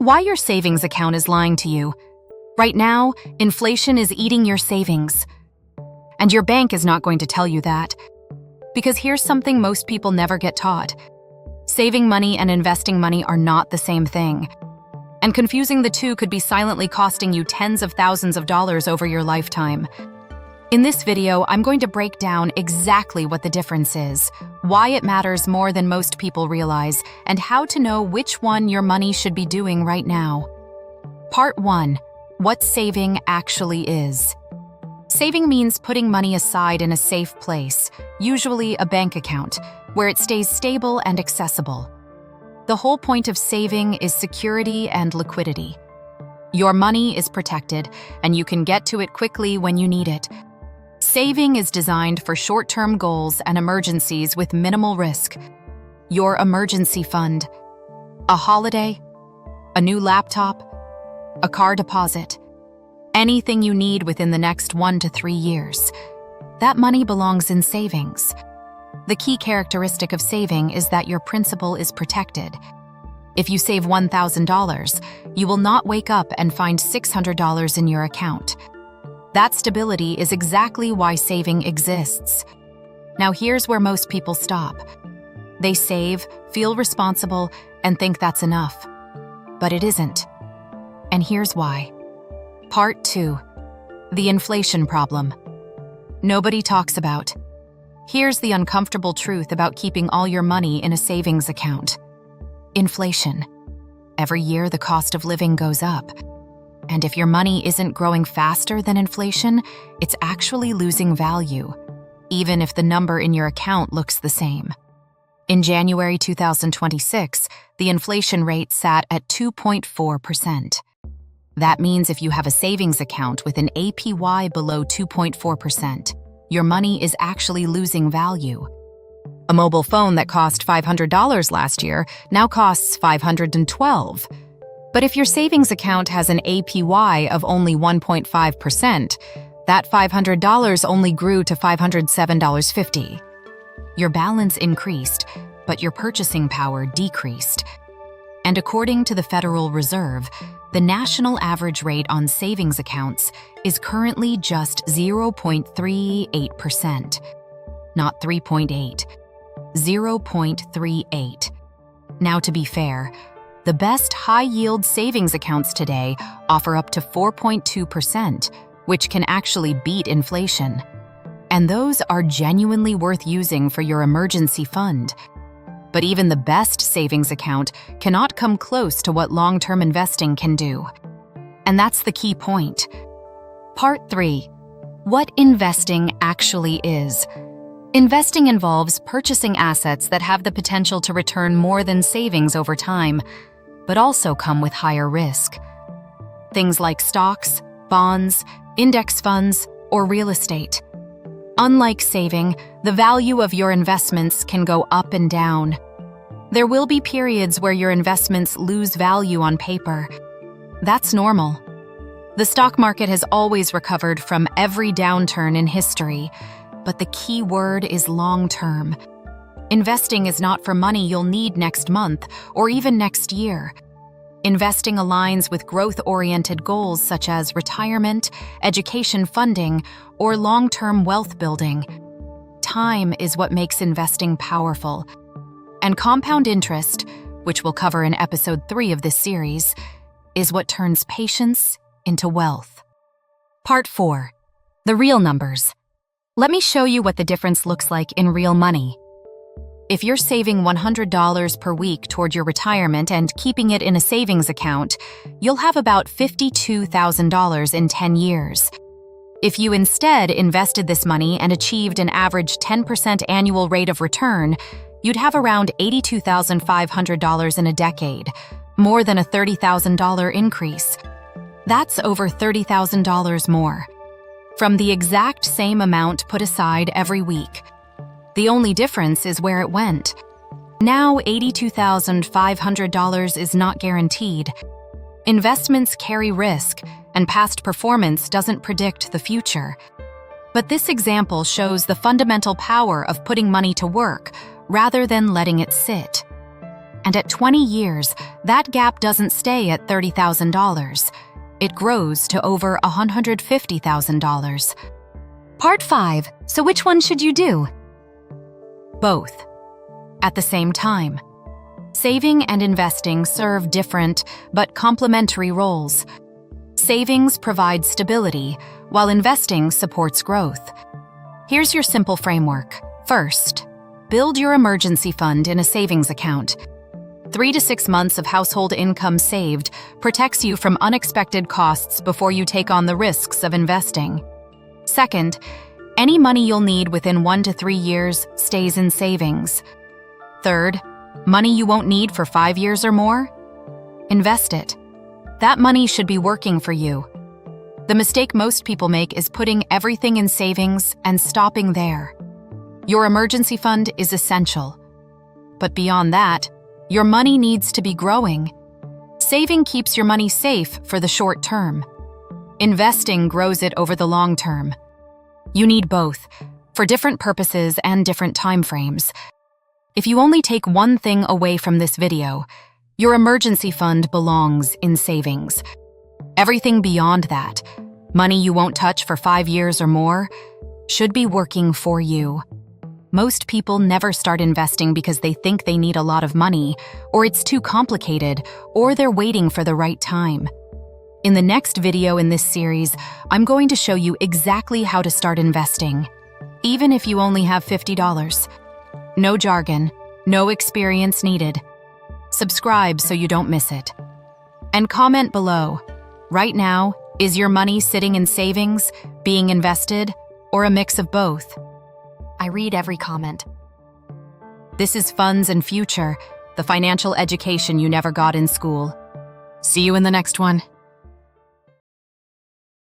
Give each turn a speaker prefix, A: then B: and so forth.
A: Why your savings account is lying to you. Right now, inflation is eating your savings. And your bank is not going to tell you that. Because here's something most people never get taught. Saving money and investing money are not the same thing. And confusing the two could be silently costing you tens of thousands of dollars over your lifetime. In this video, I'm going to break down exactly what the difference is, why it matters more than most people realize, and how to know which one your money should be doing right now. Part 1. What saving actually is. Saving means putting money aside in a safe place, usually a bank account, where it stays stable and accessible. The whole point of saving is security and liquidity. Your money is protected, and you can get to it quickly when you need it. Saving is designed for short-term goals and emergencies with minimal risk. Your emergency fund, a holiday, a new laptop, a car deposit, anything you need within the next 1 to 3 years. That money belongs in savings. The key characteristic of saving is that your principal is protected. If you save $1,000, you will not wake up and find $600 in your account. That stability is exactly why saving exists. Now here's where most people stop. They save, feel responsible, and think that's enough. But it isn't. And here's why. Part 2. The inflation problem. Nobody talks about. Here's the uncomfortable truth about keeping all your money in a savings account. Inflation. Every year the cost of living goes up. And if your money isn't growing faster than inflation, it's actually losing value, even if the number in your account looks the same. In January 2026, the inflation rate sat at 2.4%. That means if you have a savings account with an APY below 2.4%, your money is actually losing value. A mobile phone that cost $500 last year now costs $512. But if your savings account has an APY of only 1.5%, that $500 only grew to $507.50. Your balance increased, but your purchasing power decreased. And according to the Federal Reserve, the national average rate on savings accounts is currently just 0.38%. Not 3.8, 0.38. Now, to be fair, the best high-yield savings accounts today offer up to 4.2%, which can actually beat inflation. And those are genuinely worth using for your emergency fund. But even the best savings account cannot come close to what long-term investing can do. And that's the key point. Part 3. What investing actually is. Investing involves purchasing assets that have the potential to return more than savings over time, but also come with higher risk. Things like stocks, bonds, index funds, or real estate. Unlike saving, the value of your investments can go up and down. There will be periods where your investments lose value on paper. That's normal. The stock market has always recovered from every downturn in history, but the key word is long-term. Investing is not for money you'll need next month or even next year. Investing aligns with growth-oriented goals such as retirement, education funding, or long-term wealth building. Time is what makes investing powerful. And compound interest, which we'll cover in episode 3 of this series, is what turns patience into wealth. Part 4. The real numbers. Let me show you what the difference looks like in real money. If you're saving $100 per week toward your retirement and keeping it in a savings account, you'll have about $52,000 in 10 years. If you instead invested this money and achieved an average 10% annual rate of return, you'd have around $82,500 in a decade, more than a $30,000 increase. That's over $30,000 more, from the exact same amount put aside every week. The only difference is where it went. Now, $82,500 is not guaranteed. Investments carry risk, and past performance doesn't predict the future. But this example shows the fundamental power of putting money to work rather than letting it sit. And at 20 years, that gap doesn't stay at $30,000. It grows to over $150,000. Part 5. So which one should you do? Both. At the same time. Saving and investing serve different but complementary roles. Savings provides stability, while investing supports growth. Here's your simple framework. First, build your emergency fund in a savings account. 3 to 6 months of household income saved protects you from unexpected costs before you take on the risks of investing. Second, any money you'll need within 1 to 3 years stays in savings. Third, money you won't need for 5 years or more? Invest it. That money should be working for you. The mistake most people make is putting everything in savings and stopping there. Your emergency fund is essential. But beyond that, your money needs to be growing. Saving keeps your money safe for the short term. Investing grows it over the long term. You need both, for different purposes and different time frames. If you only take one thing away from this video, your emergency fund belongs in savings. Everything beyond that, money you won't touch for 5 years or more, should be working for you. Most people never start investing because they think they need a lot of money, or it's too complicated, or they're waiting for the right time. In the next video in this series, I'm going to show you exactly how to start investing, even if you only have $50. No jargon, no experience needed. Subscribe so you don't miss it. And comment below. Right now, is your money sitting in savings, being invested, or a mix of both? I read every comment. This is Funds and Future, the financial education you never got in school. See you in the next one.